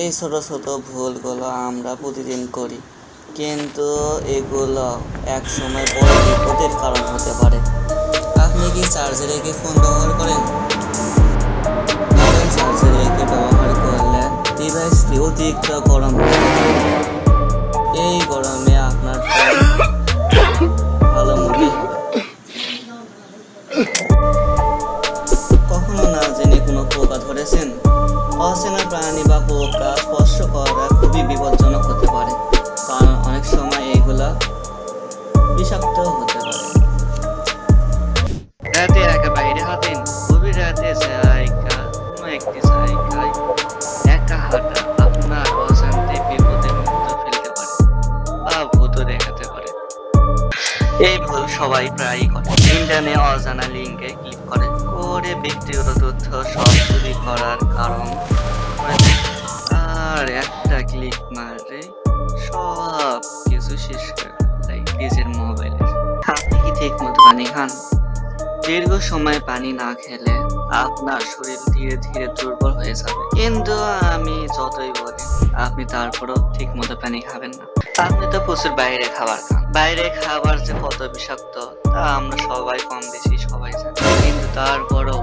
এই ছোট ছোট ভুলগুলো আমরা প্রতিদিন করি, কিন্তু এগুলো একসময় বড় বিপদের কারণ হতে পারে। আপনি কি চার্জে রেখে ফোন ব্যবহার করেন? মোবাইল চার্জে রেখে ব্যবহার করলে ডিভাইসটি অতিরিক্ত গরম হতে পারে। এই গরমে আপনার ফোন ভালো মতোই হবে। কখনো না জেনে কোনো পোকা ধরেছেন? অচেনা প্রাণী বা পোকা স্পর্শ করা খুবই বিপজ্জনক হতে পারে, কারণ অনেক সময় এগুলা বিষাক্ত হতে পারে। রাতে একা বাইরে হাঁটেন? গভীর রাতে কোনো একটি জায়গায় একা হাঁটা আপনার অজান্তে বিপদের মধ্যে ফেলতে পারে বা ভূত দেখাতে পারে। এই ভুল সবাই প্রায়ই করে। ইন্টারনেটে অজানা লিঙ্কে ক্লিক করে ব্যক্তিগত তথ্য সব চুরি করার কারণ করে দেয়। আর একটা ক্লিক মারে সব কিছু শেষ করে দেয় নিজের মোবাইলে। আপনি কি ঠিক মতো পানি খান? দীর্ঘ সময় পানি না খেলে আপনার শরীর ধীরে ধীরে দুর্বল হয়ে যাবে, কিন্তু আমি যতই বলি আপনি তারপরও ঠিক মতো পানি খাবেন না। আপনি তো প্রচুর বাইরে খাবার খান। বাইরে খাবার যে কত বিষাক্ত তা আমরা সবাই কম বেশি সবাই জানি, কিন্তু তারপরও